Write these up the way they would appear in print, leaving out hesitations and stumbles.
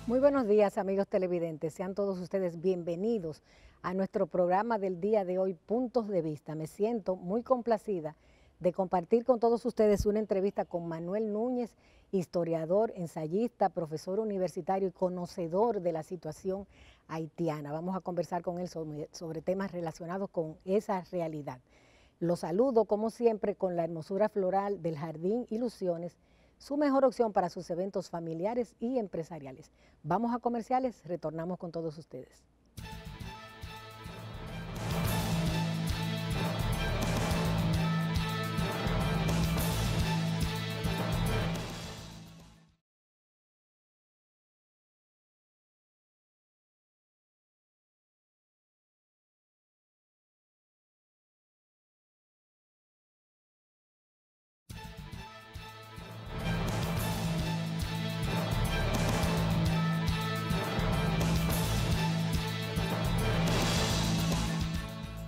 Muy buenos días, amigos televidentes. Sean todos ustedes bienvenidos a nuestro programa del día de hoy, Puntos de Vista. Me siento muy complacida de compartir con todos ustedes una entrevista con Manuel Núñez, historiador, ensayista, profesor universitario y conocedor de la situación haitiana. Vamos a conversar con él sobre temas relacionados con esa realidad. Lo saludo, como siempre, con la hermosura floral del Jardín Ilusiones, su mejor opción para sus eventos familiares y empresariales. Vamos a comerciales, retornamos con todos ustedes.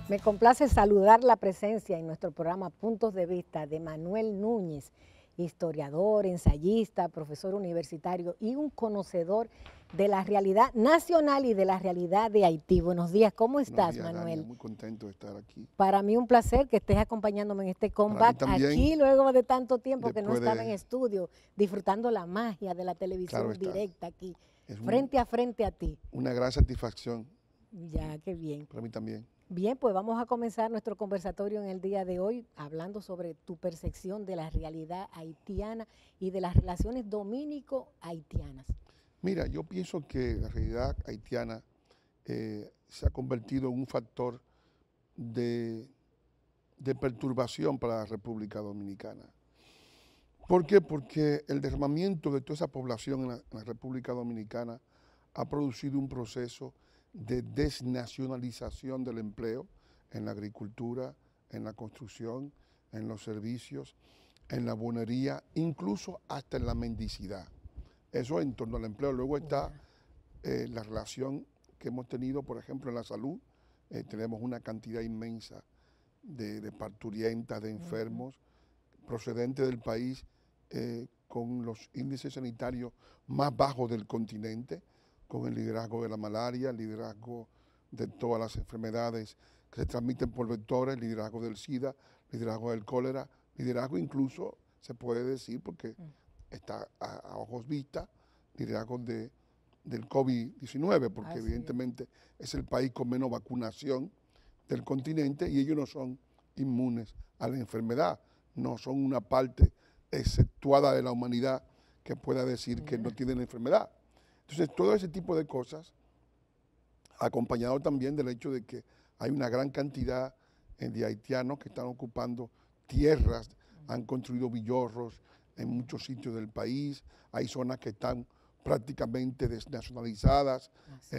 Me complace saludar la presencia en nuestro programa Puntos de Vista de Manuel Núñez, historiador, ensayista, profesor universitario y un conocedor de la realidad nacional y de la realidad de Haití. Buenos días, ¿cómo estás, Manuel? Dania, muy contento de estar aquí. Para mí un placer que estés acompañándome en este comeback aquí luego de tanto tiempo que no estaba en estudio, disfrutando la magia de la televisión directa aquí, frente a ti. Una gran satisfacción. Ya, qué bien. Para mí también. Bien, pues vamos a comenzar nuestro conversatorio en el día de hoy hablando sobre tu percepción de la realidad haitiana y de las relaciones dominico-haitianas. Mira, yo pienso que la realidad haitiana se ha convertido en un factor de perturbación para la República Dominicana. ¿Por qué? Porque el derramamiento de toda esa población en la República Dominicana ha producido un proceso de desnacionalización del empleo en la agricultura, en la construcción, en los servicios, en la buonería, incluso hasta en la mendicidad. Eso en torno al empleo. Luego está la relación que hemos tenido, por ejemplo, en la salud. Tenemos una cantidad inmensa de parturientas, de enfermos procedentes del país con los índices sanitarios más bajos del continente, con el liderazgo de la malaria, el liderazgo de todas las enfermedades que se transmiten por vectores, el liderazgo del SIDA, el liderazgo del cólera, liderazgo incluso, se puede decir, porque está a ojos vistas, liderazgo del COVID-19, porque evidentemente es el país con menos vacunación del continente y ellos no son inmunes a la enfermedad, no son una parte exceptuada de la humanidad que pueda decir que no tienen enfermedad. Entonces, todo ese tipo de cosas, acompañado también del hecho de que hay una gran cantidad de haitianos que están ocupando tierras, han construido villorros en muchos sitios del país, hay zonas que están prácticamente desnacionalizadas,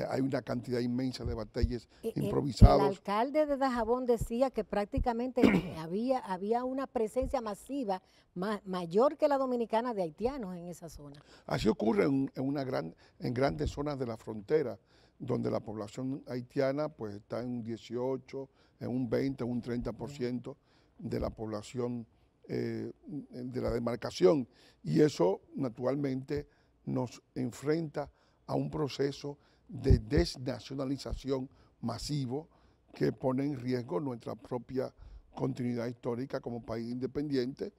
hay una cantidad inmensa de batalles improvisados. El alcalde de Dajabón decía que prácticamente había una presencia masiva mayor que la dominicana de haitianos en esa zona. Así ocurre en grandes zonas de la frontera, donde la población haitiana pues está en un 18, en un 20, en un 30% de la población de la demarcación. Y eso naturalmente nos enfrenta a un proceso de desnacionalización masivo que pone en riesgo nuestra propia continuidad histórica como país independiente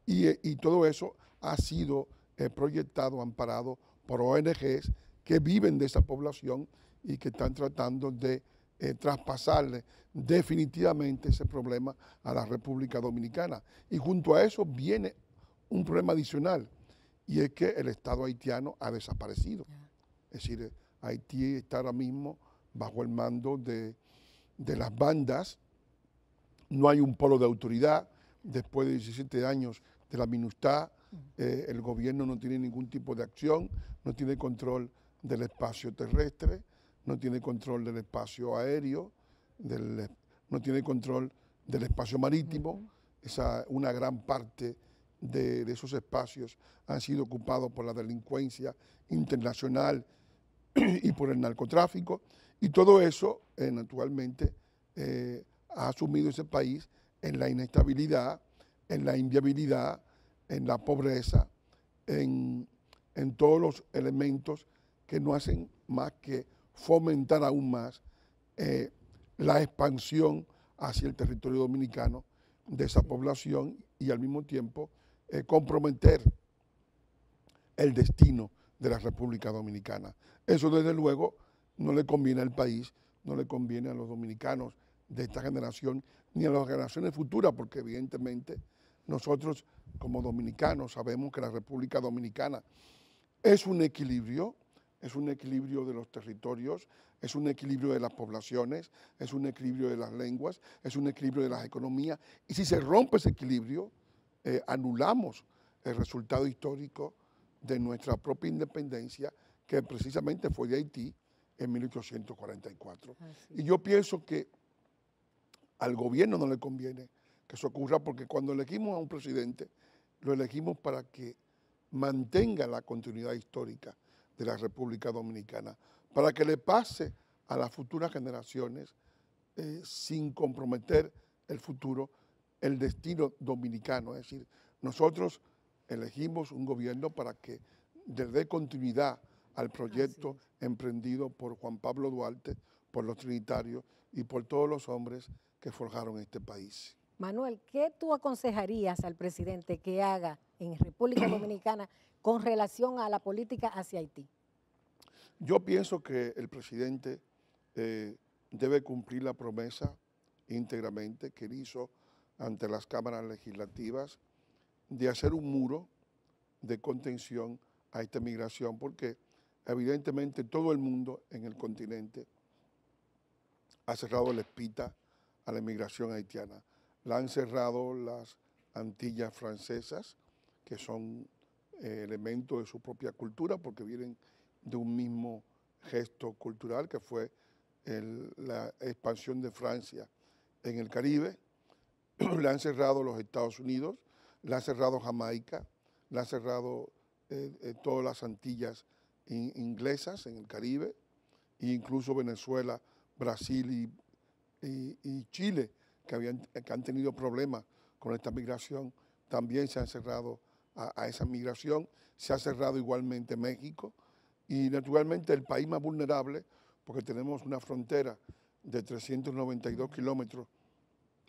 y todo eso ha sido proyectado, amparado por ONGs que viven de esa población y que están tratando de traspasarle definitivamente ese problema a la República Dominicana. Y junto a eso viene un problema adicional, y es que el Estado haitiano ha desaparecido. Es decir, Haití está ahora mismo bajo el mando de las bandas, no hay un polo de autoridad. Después de 17 años de la MINUSTAH, el gobierno no tiene ningún tipo de acción, no tiene control del espacio terrestre, no tiene control del espacio aéreo, no tiene control del espacio marítimo. Una gran parte de esos espacios han sido ocupados por la delincuencia internacional y por el narcotráfico, y todo eso naturalmente ha asumido ese país en la inestabilidad, en la inviabilidad, en la pobreza, en todos los elementos que no hacen más que fomentar aún más la expansión hacia el territorio dominicano de esa población y al mismo tiempo comprometer el destino de la República Dominicana. Eso desde luego no le conviene al país, no le conviene a los dominicanos de esta generación ni a las generaciones futuras, porque evidentemente nosotros como dominicanos sabemos que la República Dominicana es un equilibrio de los territorios, es un equilibrio de las poblaciones, es un equilibrio de las lenguas, es un equilibrio de las economías, y si se rompe ese equilibrio, anulamos el resultado histórico de nuestra propia independencia, que precisamente fue de Haití en 1844. Y yo pienso que al gobierno no le conviene que eso ocurra, porque cuando elegimos a un presidente, lo elegimos para que mantenga la continuidad histórica de la República Dominicana, para que le pase a las futuras generaciones, sin comprometer el futuro, el destino dominicano. Es decir, nosotros elegimos un gobierno para que le dé continuidad al proyecto emprendido por Juan Pablo Duarte, por los trinitarios y por todos los hombres que forjaron este país. Manuel, ¿qué tú aconsejarías al presidente que haga en República Dominicana con relación a la política hacia Haití? Yo pienso que el presidente debe cumplir la promesa íntegramente que él hizo ante las cámaras legislativas de hacer un muro de contención a esta migración, porque evidentemente todo el mundo en el continente ha cerrado la espita a la inmigración haitiana. La han cerrado las Antillas francesas, que son elementos de su propia cultura, porque vienen de un mismo gesto cultural, que fue la expansión de Francia en el Caribe. Le han cerrado los Estados Unidos, le han cerrado Jamaica, le han cerrado todas las Antillas inglesas en el Caribe, e incluso Venezuela, Brasil y Chile, que han tenido problemas con esta migración, también se han cerrado a esa migración. Se ha cerrado igualmente México y naturalmente el país más vulnerable, porque tenemos una frontera de 392 kilómetros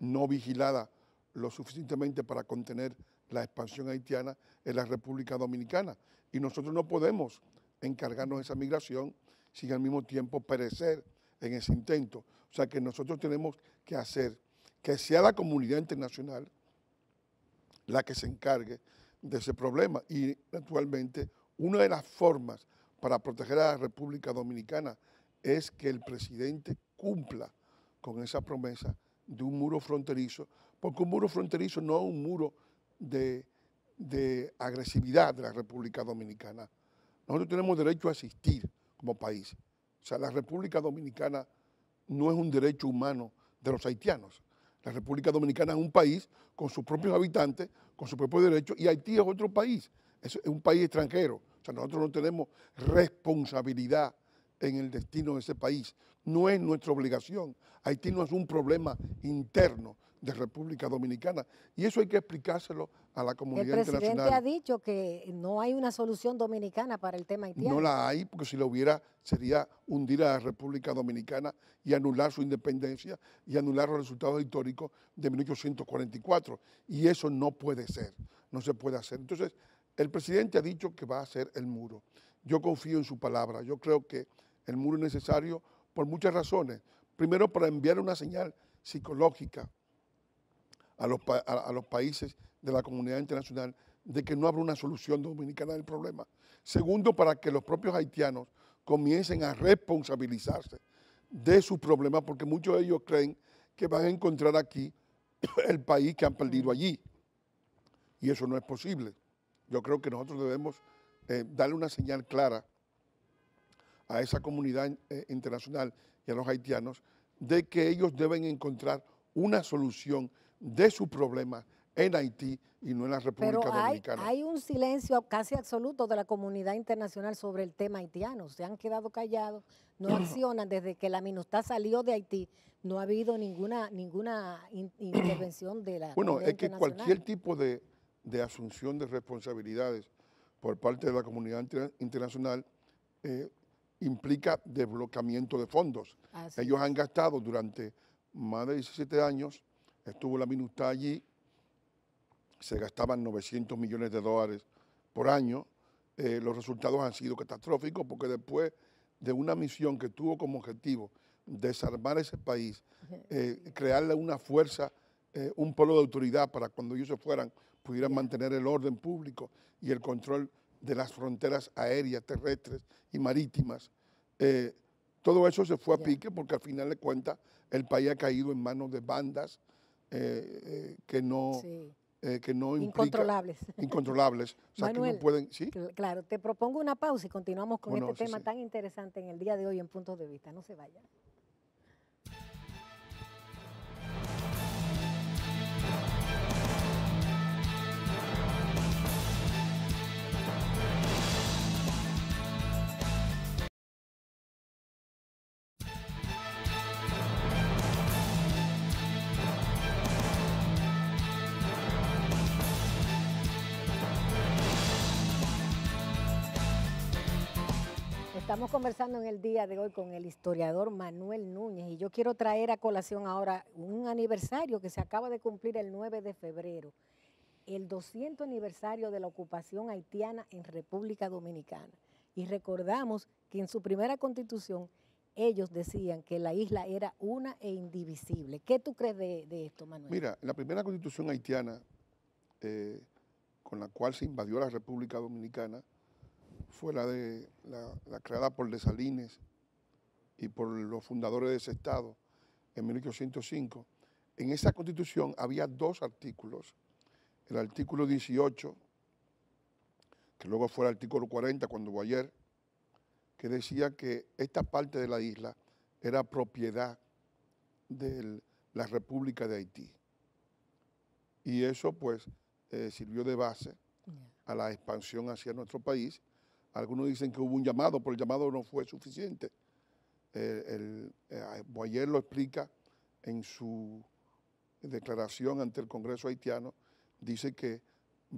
no vigilada lo suficientemente para contener la expansión haitiana, en la República Dominicana. Y nosotros no podemos encargarnos de esa migración sin al mismo tiempo perecer en ese intento. O sea que nosotros tenemos que hacer que sea la comunidad internacional la que se encargue de ese problema. Y naturalmente una de las formas para proteger a la República Dominicana es que el presidente cumpla con esa promesa de un muro fronterizo, porque un muro fronterizo no es un muro de agresividad de la República Dominicana. Nosotros tenemos derecho a existir como país. O sea, la República Dominicana no es un derecho humano de los haitianos. La República Dominicana es un país con sus propios habitantes, con sus propios derechos, y Haití es otro país, es un país extranjero. O sea, nosotros no tenemos responsabilidad en el destino de ese país. No es nuestra obligación. Haití no es un problema interno de República Dominicana. Y eso hay que explicárselo a la comunidad internacional. El presidente ha dicho que no hay una solución dominicana para el tema haitiano. No la hay, porque si la hubiera sería hundir a la República Dominicana y anular su independencia y anular los resultados históricos de 1844. Y eso no puede ser, no se puede hacer. Entonces, el presidente ha dicho que va a hacer el muro. Yo confío en su palabra. Yo creo que el muro es necesario por muchas razones. Primero, para enviar una señal psicológica a los países de la comunidad internacional de que no habrá una solución dominicana del problema. Segundo, para que los propios haitianos comiencen a responsabilizarse de sus problemas, porque muchos de ellos creen que van a encontrar aquí el país que han perdido allí. Y eso no es posible. Yo creo que nosotros debemos darle una señal clara a esa comunidad internacional y a los haitianos de que ellos deben encontrar una solución de sus problemas en Haití y no en la República Dominicana. Hay un silencio casi absoluto de la comunidad internacional sobre el tema haitiano. Se han quedado callados, no accionan. Desde que la MINUSTAH salió de Haití, no ha habido ninguna intervención de la comunidad internacional. Es que cualquier tipo de asunción de responsabilidades por parte de la comunidad internacional implica desbloqueamiento de fondos. Así Ellos es. han gastado durante más de 17 años, estuvo la MINUSTAH allí, se gastaban 900 millones de dólares por año. Los resultados han sido catastróficos porque después de una misión que tuvo como objetivo desarmar ese país, crearle una fuerza, un polo de autoridad para cuando ellos se fueran pudieran mantener el orden público y el control de las fronteras aéreas, terrestres y marítimas. Todo eso se fue a pique porque al final de cuentas el país ha caído en manos de bandas que no incontrolables. Incontrolables. O sea, Manuel, que no pueden, ¿sí? Claro, te propongo una pausa y continuamos con Bueno, este sí, tema sí. tan interesante en el día de hoy en Puntos de Vista. No se vayan. Estamos conversando en el día de hoy con el historiador Manuel Núñez y yo quiero traer a colación ahora un aniversario que se acaba de cumplir el 9 de febrero, el 200 aniversario de la ocupación haitiana en República Dominicana. Y recordamos que en su primera constitución ellos decían que la isla era una e indivisible. ¿Qué tú crees de esto, Manuel? Mira, la primera constitución haitiana con la cual se invadió la República Dominicana fue la creada por Dessalines y por los fundadores de ese estado en 1805. En esa constitución había dos artículos. El artículo 18, que luego fue el artículo 40 cuando Boyer, que decía que esta parte de la isla era propiedad de la República de Haití. Y eso pues sirvió de base a la expansión hacia nuestro país. Algunos dicen que hubo un llamado, pero el llamado no fue suficiente. Boyer lo explica en su declaración ante el Congreso haitiano, dice que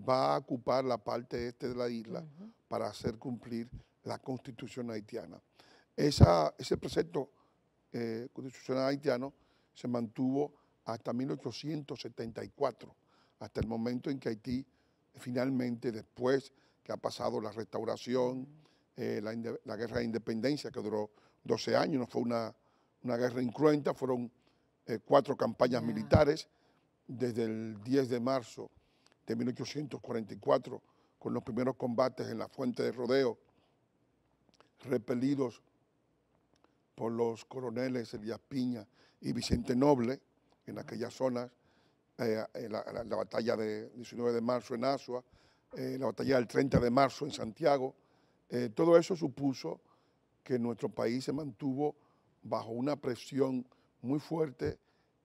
va a ocupar la parte este de la isla para hacer cumplir la Constitución haitiana. Ese precepto constitucional haitiano se mantuvo hasta 1874, hasta el momento en que Haití finalmente, después que ha pasado la restauración, la guerra de independencia que duró 12 años, no fue una guerra incruenta, fueron 4 campañas militares, desde el 10 de marzo de 1844, con los primeros combates en la Fuente de Rodeo, repelidos por los coroneles Elías Piña y Vicente Noble, en aquellas zonas, la batalla de 19 de marzo en Azua, la batalla del 30 de marzo en Santiago. Todo eso supuso que nuestro país se mantuvo bajo una presión muy fuerte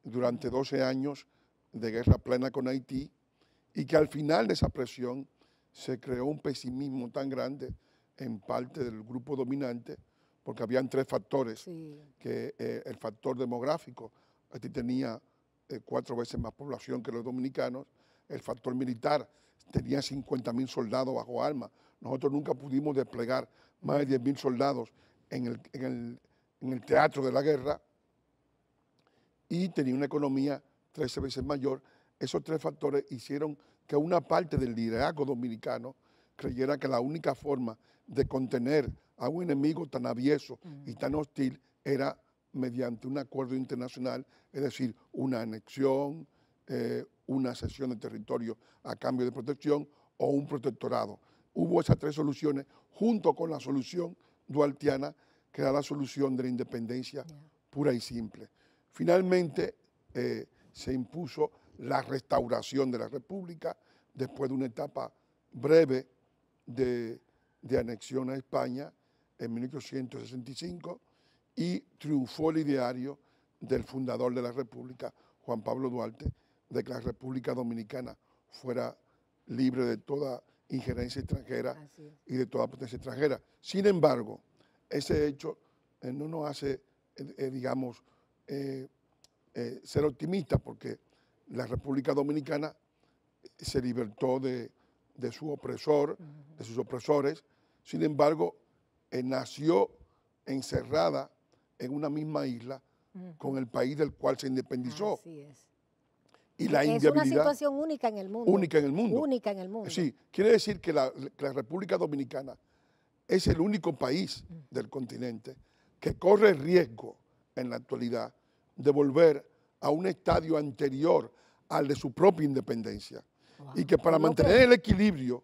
durante 12 años de guerra plena con Haití, y que al final de esa presión se creó un pesimismo tan grande en parte del grupo dominante, porque habían 3 factores, que el factor demográfico, Haití tenía 4 veces más población que los dominicanos, el factor militar, tenía 50.000 soldados bajo armas, nosotros nunca pudimos desplegar más de 10.000 soldados en el teatro de la guerra, y tenía una economía 13 veces mayor. Esos 3 factores hicieron que una parte del liderazgo dominicano creyera que la única forma de contener a un enemigo tan avieso y tan hostil era mediante un acuerdo internacional, es decir, una anexión, una cesión de territorio a cambio de protección o un protectorado. Hubo esas 3 soluciones junto con la solución dualtiana, que era la solución de la independencia pura y simple. Finalmente se impuso la restauración de la República después de una etapa breve de anexión a España en 1865, y triunfó el ideario del fundador de la República, Juan Pablo Duarte, de que la República Dominicana fuera libre de toda injerencia extranjera y de toda potencia extranjera. Sin embargo, ese hecho no nos hace, digamos, ser optimistas, porque la República Dominicana se libertó de su opresor, de sus opresores. Sin embargo, nació encerrada en una misma isla con el país del cual se independizó. Así es. Y la Es una inviabilidad situación única en el mundo. única en el mundo. Única en el mundo. Sí, quiere decir que la República Dominicana es el único país del continente que corre el riesgo en la actualidad de volver a un estadio anterior al de su propia independencia. Wow. Y que para mantener el equilibrio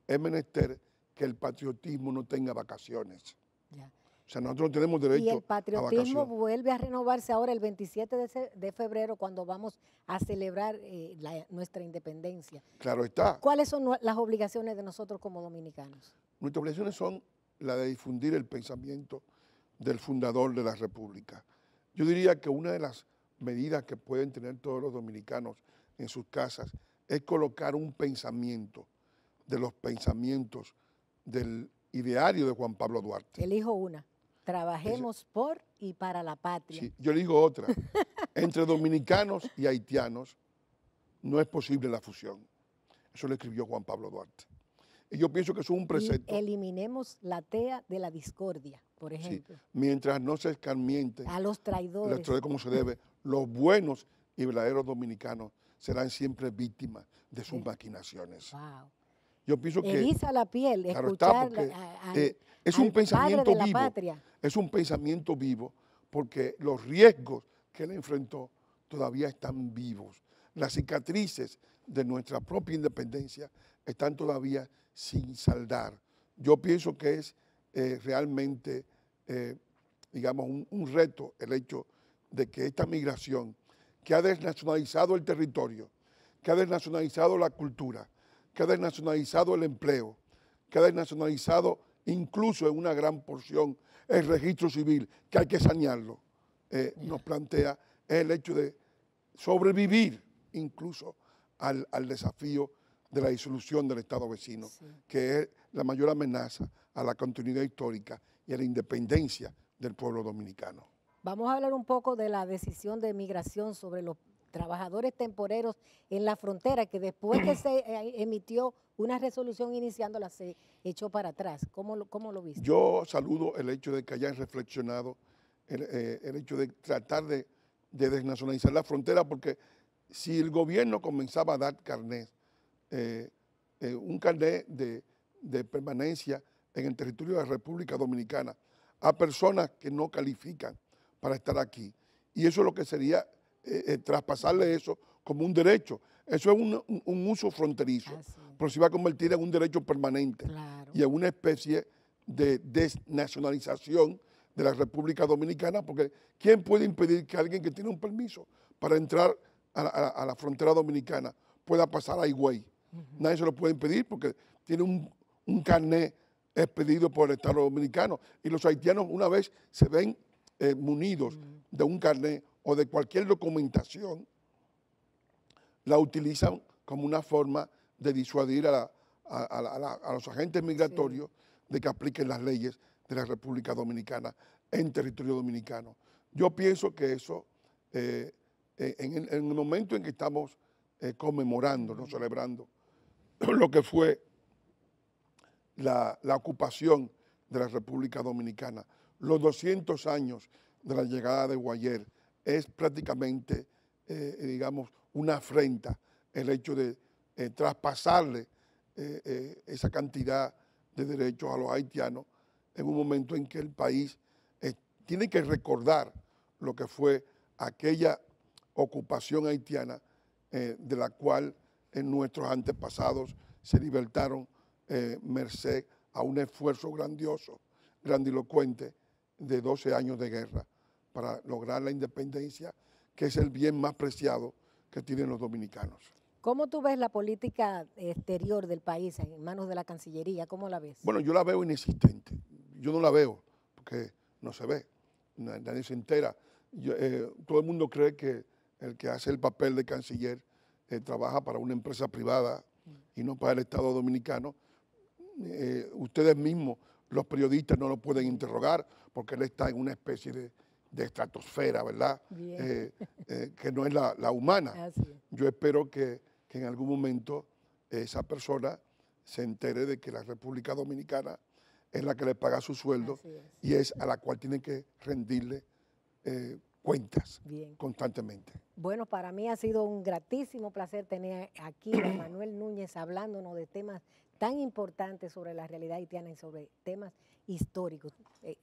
es menester que el patriotismo no tenga vacaciones. Ya. O sea, nosotros no tenemos derecho Y el a patriotismo vacaciones. vuelve a renovarse ahora el 27 de febrero cuando vamos a celebrar nuestra independencia. Claro está. ¿Cuáles son las obligaciones de nosotros como dominicanos? Nuestras obligaciones son la de difundir el pensamiento del fundador de la República. Yo diría que una de las medidas que pueden tener todos los dominicanos en sus casas es colocar un pensamiento de los pensamientos del ideario de Juan Pablo Duarte. Elijo una. Trabajemos por y para la patria. Sí, yo digo otra. Entre dominicanos y haitianos no es posible la fusión. Eso lo escribió Juan Pablo Duarte. Y yo pienso que eso es un precepto. Y eliminemos la tea de la discordia, por ejemplo. Sí, mientras no se escarmienten A los traidores. como se debe, los buenos y verdaderos dominicanos serán siempre víctimas de sus maquinaciones. Wow. Yo pienso que eriza la piel, claro escuchar está, porque, al es un pensamiento padre de la vivo. patria. Es un pensamiento vivo porque los riesgos que él enfrentó todavía están vivos. Las cicatrices de nuestra propia independencia están todavía sin saldar. Yo pienso que es realmente, digamos, un reto el hecho de que esta migración que ha desnacionalizado el territorio, que ha desnacionalizado la cultura, que ha desnacionalizado el empleo, que ha desnacionalizado incluso en una gran porción el registro civil, que hay que sanearlo, nos plantea el hecho de sobrevivir incluso al desafío de la disolución del Estado vecino, que es la mayor amenaza a la continuidad histórica y a la independencia del pueblo dominicano. Vamos a hablar un poco de la decisión de migración sobre los trabajadores temporeros en la frontera, que después que se emitió una resolución iniciándola, se echó para atrás. ¿Cómo lo viste? Yo saludo el hecho de que hayan reflexionado el hecho de tratar de desnacionalizar la frontera, porque si el gobierno comenzaba a dar carnet, un carnet de permanencia en el territorio de la República Dominicana a personas que no califican para estar aquí, y eso es lo que sería traspasarle eso como un derecho. Eso es un uso fronterizo, pero se va a convertir en un derecho permanente y en una especie de desnacionalización de la República Dominicana, porque ¿quién puede impedir que alguien que tiene un permiso para entrar a la frontera dominicana pueda pasar a Higüey? Nadie se lo puede impedir porque tiene un carnet expedido por el Estado dominicano, y los haitianos, una vez se ven munidos de un carnet o de cualquier documentación, la utilizan como una forma de disuadir a los agentes migratorios de que apliquen las leyes de la República Dominicana en territorio dominicano. Yo pienso que eso, en el momento en que estamos conmemorando, no celebrando lo que fue la ocupación de la República Dominicana, los 200 años de la llegada de Guayer, es prácticamente, digamos, una afrenta el hecho de traspasarle esa cantidad de derechos a los haitianos en un momento en que el país tiene que recordar lo que fue aquella ocupación haitiana de la cual nuestros antepasados se libertaron merced a un esfuerzo grandioso, grandilocuente de 12 años de guerra para lograr la independencia, que es el bien más preciado que tienen los dominicanos. ¿Cómo tú ves la política exterior del país en manos de la Cancillería? ¿Cómo la ves? Bueno, yo la veo inexistente. Yo no la veo porque no se ve, nadie se entera. Todo el mundo cree que el que hace el papel de canciller trabaja para una empresa privada y no para el Estado dominicano. Ustedes mismos, los periodistas, no lo pueden interrogar porque él está en una especie de estratosfera, ¿verdad? Que no es la humana. Yo espero que en algún momento esa persona se entere de que la República Dominicana es la que le paga su sueldo y es a la cual tienen que rendirle cuentas constantemente. Bueno, para mí ha sido un gratísimo placer tener aquí a Manuel Núñez hablándonos de temas tan importantes sobre la realidad haitiana y sobre temas históricos.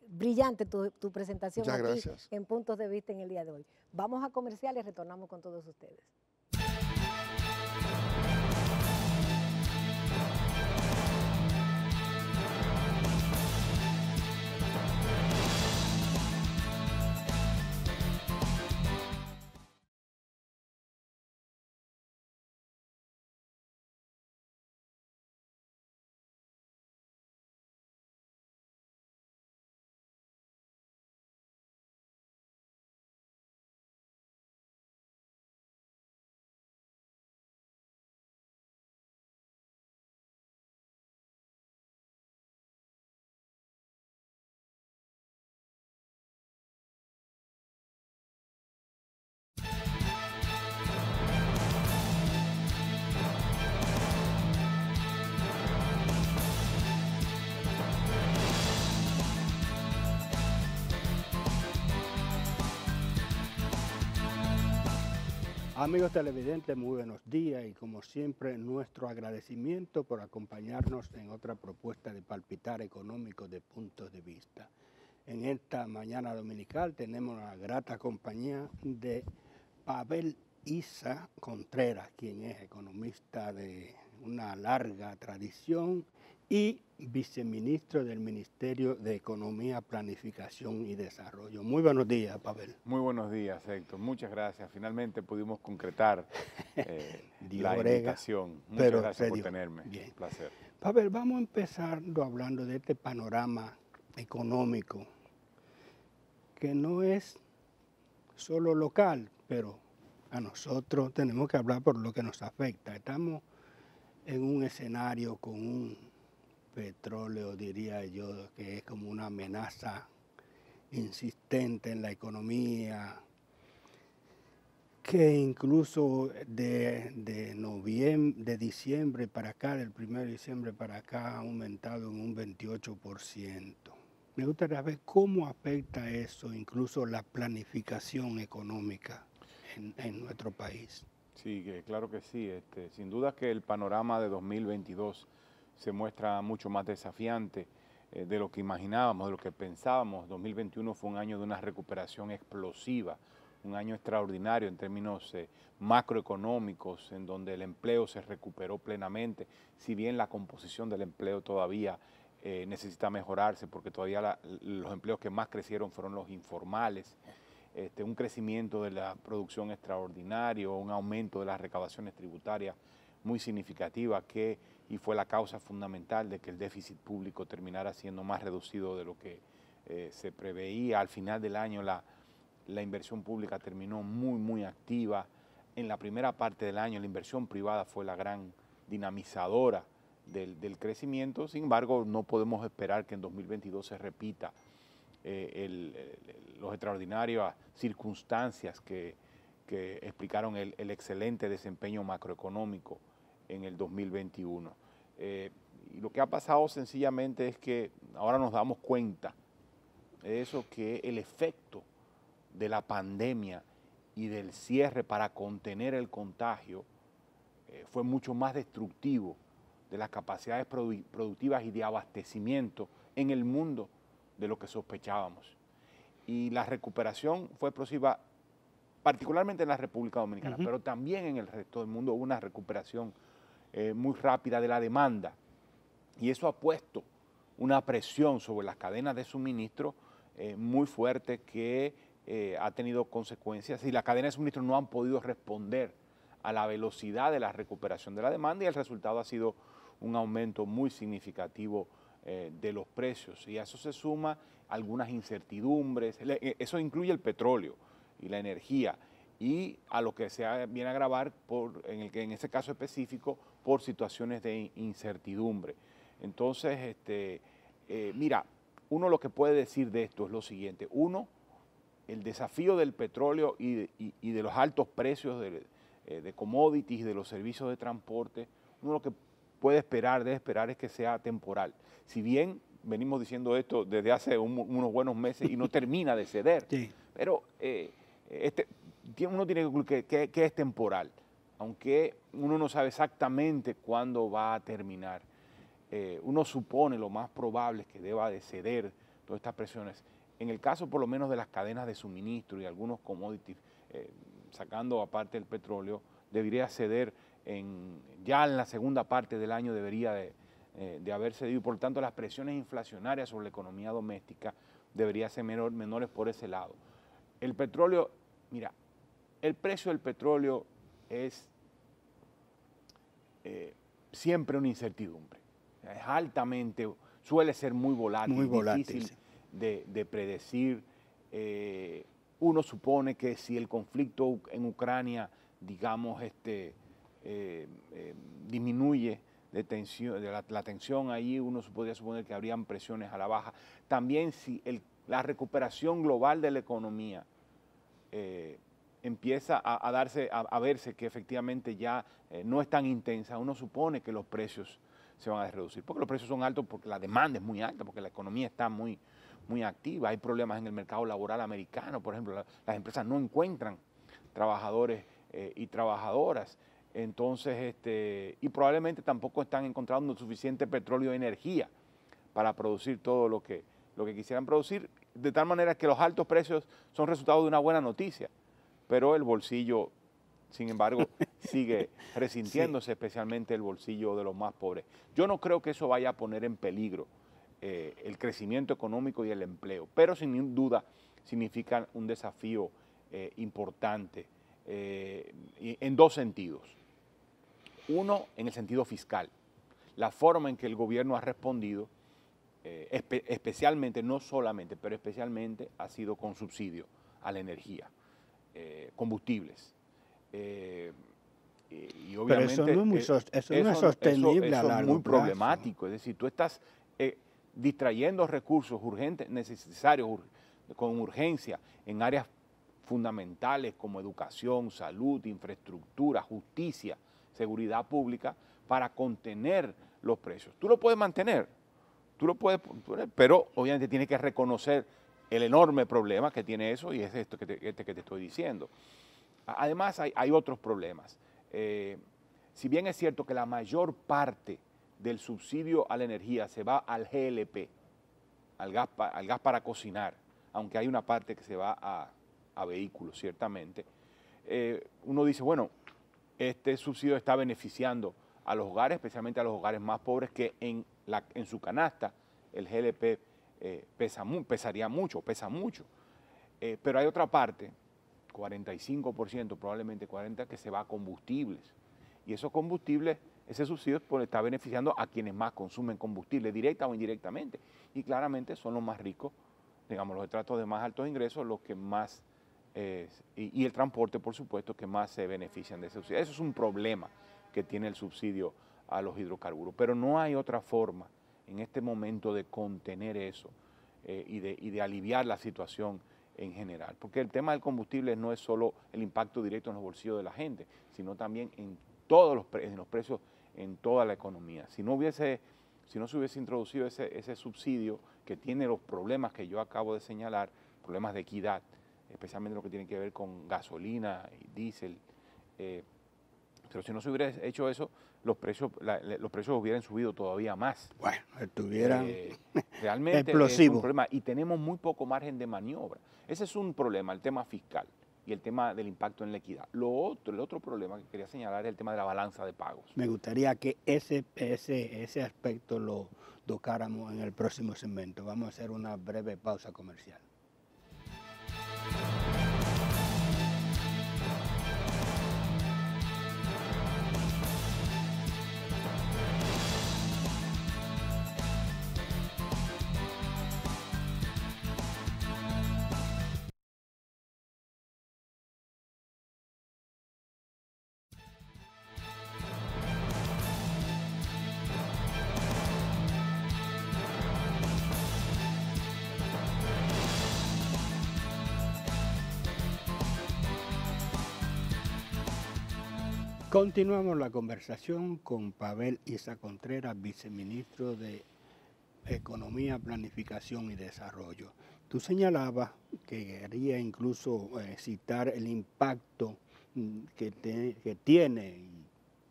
Brillante tu presentación Muchas aquí gracias. en Puntos de Vista en el día de hoy. Vamos a comerciales y retornamos con todos ustedes. Amigos televidentes, muy buenos días y como siempre nuestro agradecimiento por acompañarnos en otra propuesta de palpitar económico de Puntos de Vista. En esta mañana dominical tenemos la grata compañía de Pavel Isa Contreras, quien es economista de una larga tradición y viceministro del Ministerio de Economía, Planificación y Desarrollo. Muy buenos días, Pavel. Muy buenos días, Héctor. Muchas gracias. Finalmente pudimos concretar la invitación. Muchas gracias por tenerme. Bien. Un placer. Pavel, vamos empezando hablando de este panorama económico que no es solo local, pero a nosotros tenemos que hablar por lo que nos afecta. Estamos en un escenario con un petróleo, diría yo, que es como una amenaza insistente en la economía, que incluso de diciembre para acá, del 1 de diciembre para acá, ha aumentado en un 28%. Me gustaría ver cómo afecta eso, incluso la planificación económica en nuestro país. Sí, claro que sí. Sin duda que el panorama de 2022 se muestra mucho más desafiante de lo que imaginábamos, de lo que pensábamos. 2021 fue un año de una recuperación explosiva, un año extraordinario en términos macroeconómicos, en donde el empleo se recuperó plenamente, si bien la composición del empleo todavía necesita mejorarse, porque todavía los empleos que más crecieron fueron los informales. Un crecimiento de la producción extraordinario, un aumento de las recaudaciones tributarias muy significativa y fue la causa fundamental de que el déficit público terminara siendo más reducido de lo que se preveía. Al final del año la inversión pública terminó muy activa. En la primera parte del año la inversión privada fue la gran dinamizadora del crecimiento. Sin embargo, no podemos esperar que en 2022 se repita los extraordinarias circunstancias que explicaron el excelente desempeño macroeconómico en el 2021. Y lo que ha pasado sencillamente es que ahora nos damos cuenta de eso, que el efecto de la pandemia y del cierre para contener el contagio fue mucho más destructivo de las capacidades productivas y de abastecimiento en el mundo de lo que sospechábamos. Y la recuperación fue explosiva, particularmente en la República Dominicana, pero también en el resto del mundo hubo una recuperación muy rápida de la demanda. Y eso ha puesto una presión sobre las cadenas de suministro muy fuerte que ha tenido consecuencias, y las cadenas de suministro no han podido responder a la velocidad de la recuperación de la demanda, y el resultado ha sido un aumento muy significativo de los precios, y a eso se suma algunas incertidumbres. Eso incluye el petróleo y la energía, y a lo que se viene a agravar en ese caso específico por situaciones de incertidumbre. Entonces, mira, uno lo que puede decir de esto es lo siguiente. Uno, el desafío del petróleo y de los altos precios de commodities y de los servicios de transporte, uno lo que debe esperar es que sea temporal. Si bien venimos diciendo esto desde hace unos buenos meses y no termina de ceder. Sí. Pero uno tiene que es temporal, aunque uno no sabe exactamente cuándo va a terminar. Uno supone lo más probable es que deba de ceder todas estas presiones. En el caso por lo menos de las cadenas de suministro y algunos commodities, sacando aparte el petróleo, debería ceder ya en la segunda parte del año debería de haber cedido, y por lo tanto las presiones inflacionarias sobre la economía doméstica deberían ser menores por ese lado. El petróleo, mira, el precio del petróleo es siempre una incertidumbre. Es altamente, suele ser muy volátil, difícil sí. de predecir. Uno supone que si el conflicto en Ucrania, digamos, disminuye de tensión, la tensión ahí, uno podría suponer que habrían presiones a la baja. También si la recuperación global de la economía empieza a verse que efectivamente ya no es tan intensa, uno supone que los precios se van a reducir, porque los precios son altos, porque la demanda es muy alta, porque la economía está muy activa, hay problemas en el mercado laboral americano, por ejemplo, las empresas no encuentran trabajadores y trabajadoras, entonces, y probablemente tampoco están encontrando suficiente petróleo y energía para producir todo lo que quisieran producir, de tal manera que los altos precios son resultado de una buena noticia, pero el bolsillo, sin embargo, sigue resintiéndose, sí, especialmente el bolsillo de los más pobres. Yo no creo que eso vaya a poner en peligro el crecimiento económico y el empleo, pero sin duda significan un desafío importante en dos sentidos. Uno, en el sentido fiscal, la forma en que el gobierno ha respondido, especialmente, no solamente, pero especialmente ha sido con subsidio a la energía, combustibles. Y obviamente pero eso no es sostenible a largo plazo. Es muy problemático, es decir, tú estás distrayendo recursos urgentes, necesarios, con urgencia, en áreas fundamentales como educación, salud, infraestructura, justicia, seguridad pública, para contener los precios. Tú lo puedes mantener, pero obviamente tienes que reconocer el enorme problema que tiene eso, y es esto que te estoy diciendo. Además, hay otros problemas. Si bien es cierto que la mayor parte del subsidio a la energía se va al GLP, al gas para cocinar, aunque hay una parte que se va a vehículos, ciertamente, uno dice, bueno, este subsidio está beneficiando a los hogares, especialmente a los hogares más pobres, que en su canasta el GLP pesa mucho. Pero hay otra parte, 45%, probablemente 40%, que se va a combustibles. Y esos combustibles, ese subsidio está beneficiando a quienes más consumen combustible, directa o indirectamente. Y claramente son los más ricos, digamos, los estratos de más altos ingresos, los que más, y el transporte, por supuesto, que más se benefician de ese subsidio. Eso es un problema que tiene el subsidio a los hidrocarburos. Pero no hay otra forma en este momento de contener eso y de aliviar la situación en general, porque el tema del combustible no es solo el impacto directo en los bolsillos de la gente, sino también en todos los precios en toda la economía. Si no se hubiese introducido ese subsidio que tiene los problemas que yo acabo de señalar, problemas de equidad, especialmente lo que tiene que ver con gasolina y diésel, pero si no se hubiera hecho eso, los precios hubieran subido todavía más. Bueno, estuvieran realmente explosivos. Es un problema y tenemos muy poco margen de maniobra. Ese es un problema, el tema fiscal y el tema del impacto en la equidad. El otro problema que quería señalar es el tema de la balanza de pagos. Me gustaría que ese aspecto lo tocáramos en el próximo segmento. Vamos a hacer una breve pausa comercial. Continuamos la conversación con Pavel Isa Contreras, viceministro de Economía, Planificación y Desarrollo. Tú señalabas que quería incluso citar el impacto que tiene y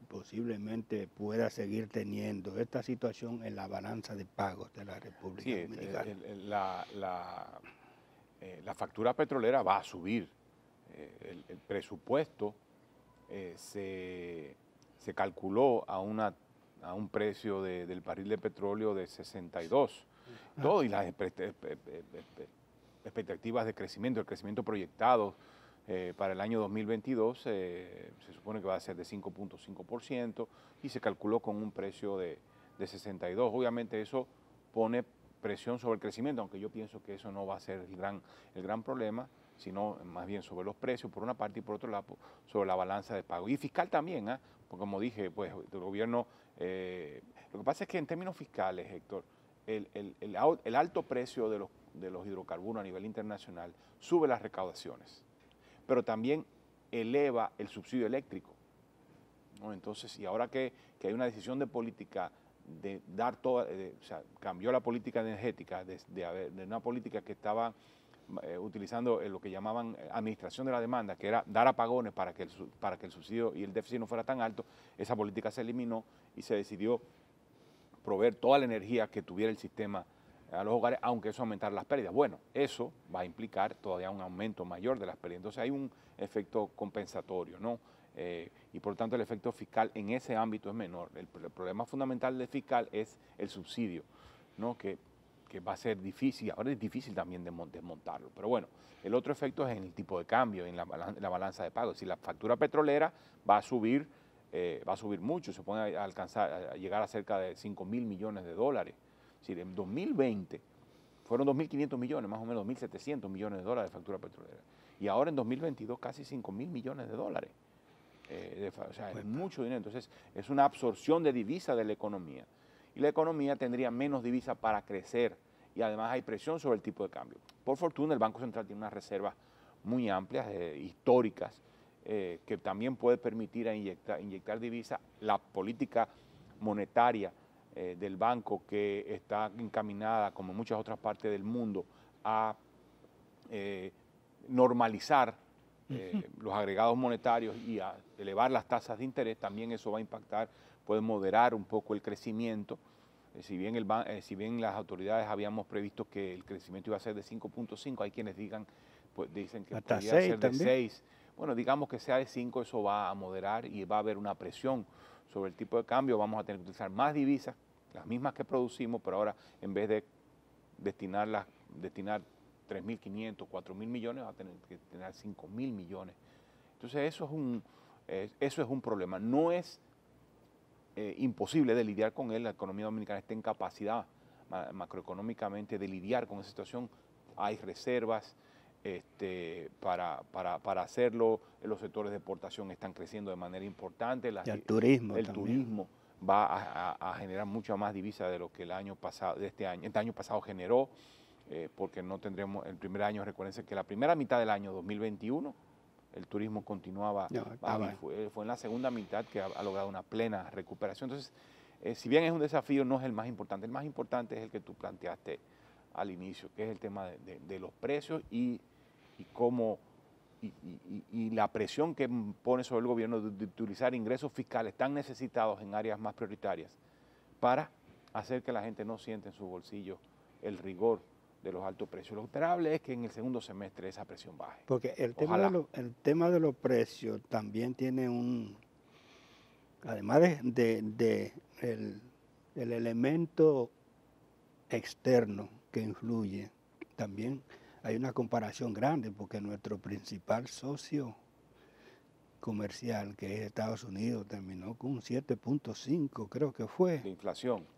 posiblemente pueda seguir teniendo esta situación en la balanza de pagos de la República Dominicana. La factura petrolera va a subir. El presupuesto se calculó a un precio del barril de petróleo de 62. Todo, y las expectativas de crecimiento, el crecimiento proyectado para el año 2022 se supone que va a ser de 5.5% y se calculó con un precio de 62. Obviamente eso pone presión sobre el crecimiento, aunque yo pienso que eso no va a ser el gran problema, sino más bien sobre los precios por una parte y por otro lado sobre la balanza de pago. Y fiscal también, porque como dije, pues el gobierno, lo que pasa es que en términos fiscales, Héctor, el alto precio de los hidrocarburos a nivel internacional sube las recaudaciones, pero también eleva el subsidio eléctrico, ¿no? Entonces, y ahora que hay una decisión de política de dar toda, o sea, cambió la política energética de una política que estaba utilizando lo que llamaban administración de la demanda, que era dar apagones para que el subsidio y el déficit no fuera tan alto. Esa política se eliminó y se decidió proveer toda la energía que tuviera el sistema a los hogares, aunque eso aumentara las pérdidas. Bueno, eso va a implicar todavía un aumento mayor de las pérdidas. Entonces hay un efecto compensatorio, ¿no? Y por lo tanto el efecto fiscal en ese ámbito es menor. El problema fundamental del fiscal es el subsidio, ¿no? Que va a ser difícil, ahora es difícil también desmontarlo. Pero bueno, el otro efecto es en el tipo de cambio, en la balanza de pagos. Si la factura petrolera va a subir mucho, se puede a llegar a cerca de 5.000 millones de dólares. Es decir, en 2020 fueron 2.500 millones, más o menos 2.700 millones de dólares de factura petrolera. Y ahora en 2022 casi 5.000 millones de dólares. O sea, es mucho dinero. Entonces, es una absorción de divisa de la economía. Y la economía tendría menos divisa para crecer. Y además hay presión sobre el tipo de cambio. Por fortuna, el Banco Central tiene unas reservas muy amplias, históricas, que también puede permitir inyectar divisa. La política monetaria del banco, que está encaminada, como en muchas otras partes del mundo, a normalizar los agregados monetarios y a elevar las tasas de interés, también eso va a impactar, puede moderar un poco el crecimiento. Si bien las autoridades habíamos previsto que el crecimiento iba a ser de 5.5, hay quienes dicen que hasta podría 6 ser de también. 6. Bueno, digamos que sea de 5, eso va a moderar y va a haber una presión sobre el tipo de cambio. Vamos a tener que utilizar más divisas, las mismas que producimos, pero ahora en vez de destinar 3.500, 4.000 millones, va a tener que destinar 5.000 millones. Entonces eso es un problema. No es imposible de lidiar con él. La economía dominicana está en capacidad macroeconómicamente de lidiar con esa situación. Hay reservas para hacerlo. Los sectores de exportación están creciendo de manera importante. El turismo va a generar mucha más divisa de lo que el año pasado generó, porque no tendremos el primer año. Recuérdense que la primera mitad del año 2021 el turismo continuaba bajo, y fue en la segunda mitad que ha logrado una plena recuperación. Entonces, si bien es un desafío, no es el más importante. El más importante es el que tú planteaste al inicio, que es el tema de los precios y cómo y la presión que pone sobre el gobierno de utilizar ingresos fiscales tan necesitados en áreas más prioritarias para hacer que la gente no sienta en su bolsillo el rigor de los altos precios. Lo esperable es que en el segundo semestre esa presión baje. Porque el tema de los precios también tiene además del elemento externo que influye, también hay una comparación grande, porque nuestro principal socio comercial, que es Estados Unidos, terminó con un 7.5, creo que fue.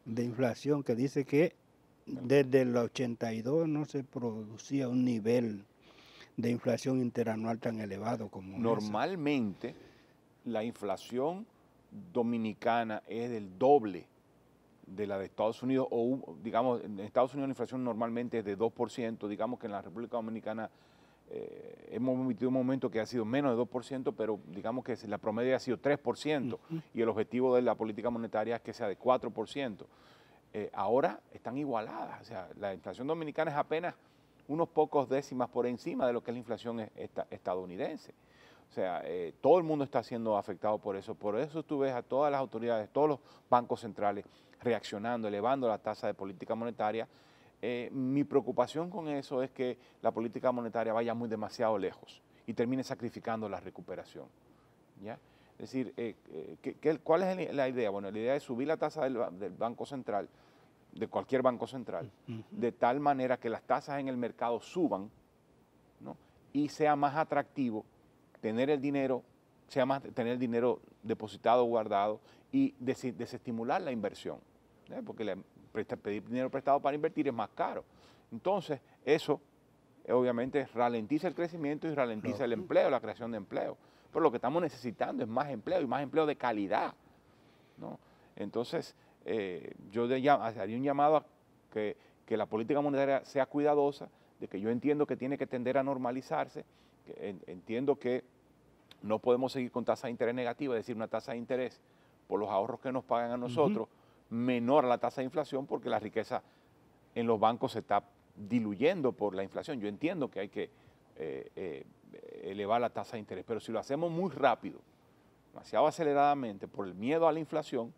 De inflación, que dice que desde el 82 no se producía un nivel de inflación interanual tan elevado como normalmente esa. La inflación dominicana es del doble de la de Estados Unidos, o digamos, en Estados Unidos la inflación normalmente es de 2%, digamos que en la República Dominicana hemos vivido un momento que ha sido menos de 2%, pero digamos que la promedio ha sido 3%, y el objetivo de la política monetaria es que sea de 4%. ahora están igualadas. O sea, la inflación dominicana es apenas unos pocos décimas por encima de lo que es la inflación estadounidense. O sea, todo el mundo está siendo afectado por eso. Por eso tú ves a todas las autoridades, todos los bancos centrales reaccionando, elevando la tasa de política monetaria. Mi preocupación con eso es que la política monetaria vaya demasiado lejos y termine sacrificando la recuperación, ¿ya? Es decir, ¿cuál es la idea? Bueno, la idea es subir la tasa del Banco Central, de cualquier banco central, de tal manera que las tasas en el mercado suban, ¿no? Y sea más atractivo tener el dinero, tener el dinero depositado, guardado, y desestimular la inversión, ¿eh? Porque pedir dinero prestado para invertir es más caro. Entonces, eso obviamente ralentiza el crecimiento y ralentiza el empleo, la creación de empleo. Pero lo que estamos necesitando es más empleo y más empleo de calidad, ¿no? Entonces, yo haría un llamado a que la política monetaria sea cuidadosa, de que yo entiendo que tiene que tender a normalizarse, que entiendo que no podemos seguir con tasa de interés negativa, es decir, una tasa de interés por los ahorros que nos pagan a nosotros, menor a la tasa de inflación, porque la riqueza en los bancos se está diluyendo por la inflación. Yo entiendo que hay que elevar la tasa de interés, pero si lo hacemos muy rápido, demasiado aceleradamente, por el miedo a la inflación,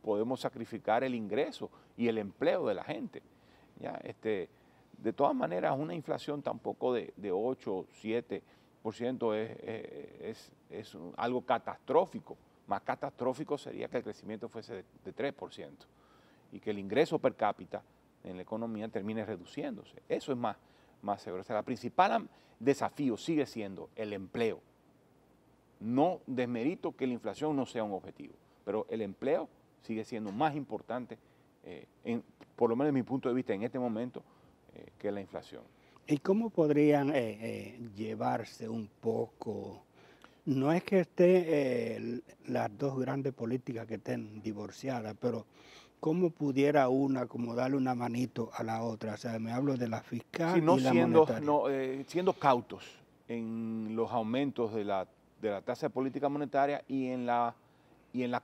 podemos sacrificar el ingreso y el empleo de la gente, ¿ya? De todas maneras, una inflación tampoco de 8 o 7% es algo catastrófico. Más catastrófico sería que el crecimiento fuese de 3% y que el ingreso per cápita en la economía termine reduciéndose. Eso es más seguro. O sea, el principal desafío sigue siendo el empleo. No desmerito que la inflación no sea un objetivo, pero el empleo sigue siendo más importante, por lo menos desde mi punto de vista en este momento, que la inflación. ¿Y cómo podrían llevarse un poco? No es que estén las dos grandes políticas que estén divorciadas, pero ¿cómo pudiera una como darle una manito a la otra? O sea, me hablo de la fiscal y la monetaria. Siendo cautos en los aumentos de la tasa de política monetaria y en la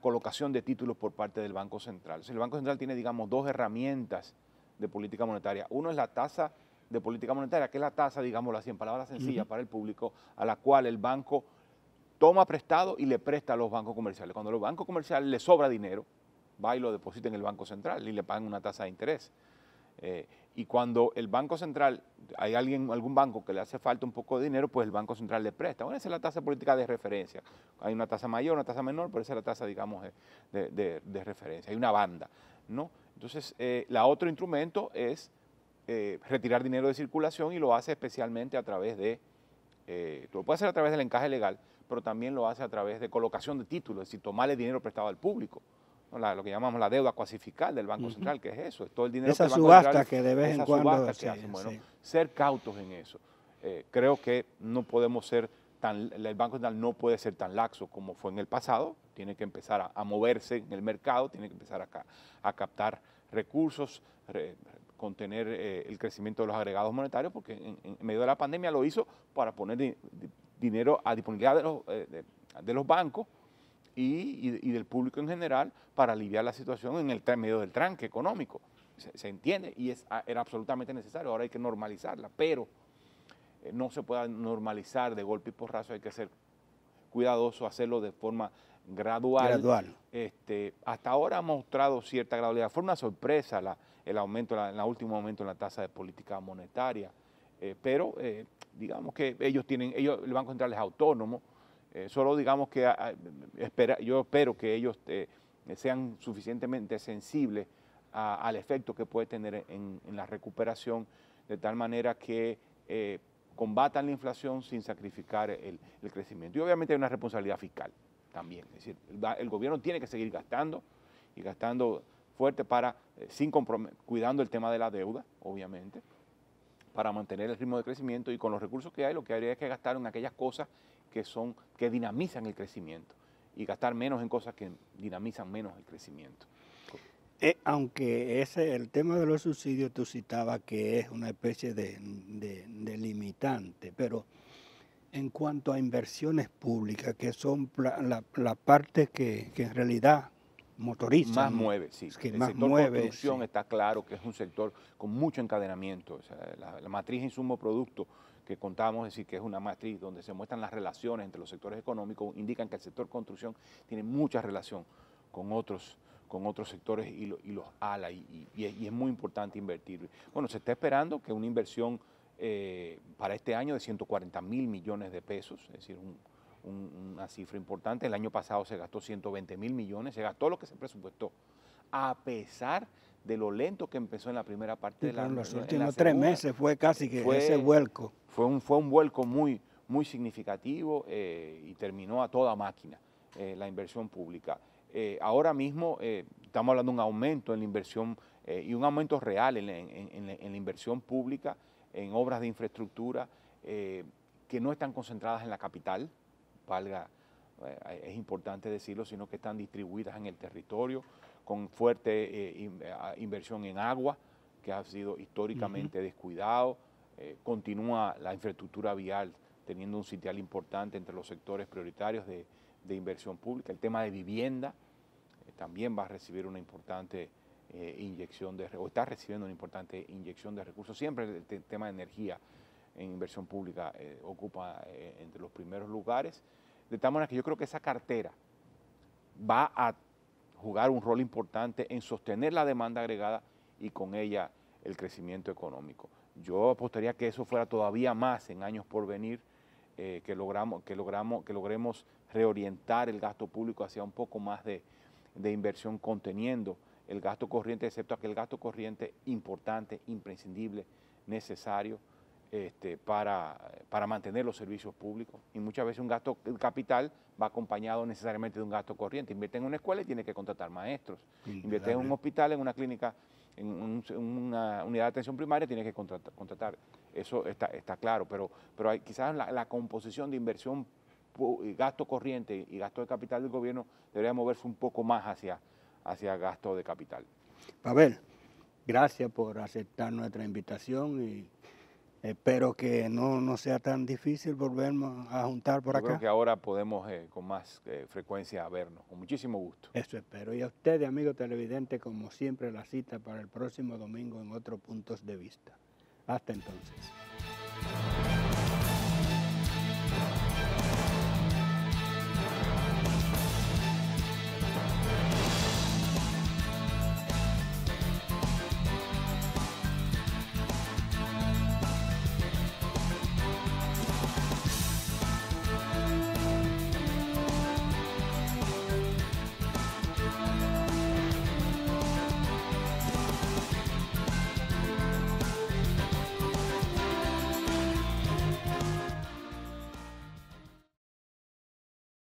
colocación de títulos por parte del Banco Central. O sea, el Banco Central tiene, digamos, dos herramientas de política monetaria. Uno es la tasa de política monetaria, que es la tasa, digámoslo así, en palabras sencillas para el público, a la cual el banco toma prestado y le presta a los bancos comerciales. Cuando a los bancos comerciales les sobra dinero, va y lo deposita en el Banco Central y le pagan una tasa de interés. Y cuando el Banco Central, hay algún banco que le hace falta un poco de dinero, pues el Banco Central le presta. Bueno, esa es la tasa política de referencia. Hay una tasa mayor, una tasa menor, pero esa es la tasa, digamos, de referencia. Hay una banda, ¿no? Entonces, la otro instrumento es retirar dinero de circulación y lo hace especialmente a través de, lo puede hacer a través del encaje legal, pero también lo hace a través de colocación de títulos, es decir, tomarle dinero prestado al público, ¿no? Lo que llamamos la deuda cuasificar del Banco Central, que es eso, es todo el dinero esa que el Banco subasta Central, que de vez en cuando se hace. Bueno, ser cautos en eso. Creo que no podemos ser el Banco Central no puede ser tan laxo como fue en el pasado, tiene que empezar a moverse en el mercado, tiene que empezar a captar recursos, contener el crecimiento de los agregados monetarios, porque en medio de la pandemia lo hizo para poner dinero a disponibilidad de los bancos y del público en general para aliviar la situación en el medio del tranque económico. Se entiende y era absolutamente necesario, ahora hay que normalizarla, pero no se puede normalizar de golpe y porrazo, hay que ser cuidadoso, hacerlo de forma gradual. Hasta ahora ha mostrado cierta gradualidad. Fue una sorpresa el último aumento en la tasa de política monetaria, pero digamos que el Banco Central es autónomo, solo digamos que yo espero que ellos sean suficientemente sensibles al efecto que puede tener en la recuperación, de tal manera que combatan la inflación sin sacrificar el crecimiento. Y obviamente hay una responsabilidad fiscal también, es decir, el gobierno tiene que seguir gastando y gastando fuerte cuidando el tema de la deuda, obviamente, para mantener el ritmo de crecimiento, y con los recursos que hay, lo que habría es que gastar en aquellas cosas que dinamizan el crecimiento y gastar menos en cosas que dinamizan menos el crecimiento. Aunque el tema de los subsidios tú citabas que es una especie de limitante, pero en cuanto a inversiones públicas, que son la parte que en realidad motoriza. Más mueve, sí. Es que El más sector mueve, construcción sí. está claro que es un sector con mucho encadenamiento. O sea, la matriz insumo-producto que contábamos, es decir, que es una matriz donde se muestran las relaciones entre los sectores económicos, indican que el sector construcción tiene mucha relación con otros sectores y los ala, y es muy importante invertir. Bueno, se está esperando que una inversión para este año de 140.000 millones de pesos, es decir, una cifra importante. El año pasado se gastó 120.000 millones, se gastó lo que se presupuestó, a pesar de lo lento que empezó en la primera parte de la En los en la últimos segunda. 3 meses fue casi que ese vuelco. Fue un vuelco muy significativo y terminó a toda máquina la inversión pública. Ahora mismo estamos hablando de un aumento en la inversión y un aumento real en la inversión pública en obras de infraestructura que no están concentradas en la capital, es importante decirlo, sino que están distribuidas en el territorio, con fuerte inversión en agua, que ha sido históricamente descuidado. Continúa la infraestructura vial teniendo un sitial importante entre los sectores prioritarios de inversión pública. El tema de vivienda también va a recibir una importante está recibiendo una importante inyección de recursos. Siempre el tema de energía en inversión pública ocupa entre los primeros lugares, de tal manera que yo creo que esa cartera va a jugar un rol importante en sostener la demanda agregada y con ella el crecimiento económico. Yo apostaría que eso fuera todavía más en años por venir, que logremos reorientar el gasto público hacia un poco más de inversión, conteniendo el gasto corriente, excepto aquel gasto corriente importante, imprescindible, necesario para mantener los servicios públicos. Y muchas veces un gasto capital va acompañado necesariamente de un gasto corriente. Invierte en una escuela y tiene que contratar maestros. Invierte en un hospital, en una clínica, en una unidad de atención primaria, tiene que contratar. Eso está claro, pero quizás la composición de inversión, gasto corriente y gasto de capital del gobierno debería moverse un poco más hacia gasto de capital. Pavel, gracias por aceptar nuestra invitación y espero que no sea tan difícil volvernos a juntar por acá. Yo creo que ahora podemos con más frecuencia vernos, con muchísimo gusto. Eso espero. Y a ustedes, amigos televidentes, como siempre, la cita para el próximo domingo en otros puntos de vista. Hasta entonces.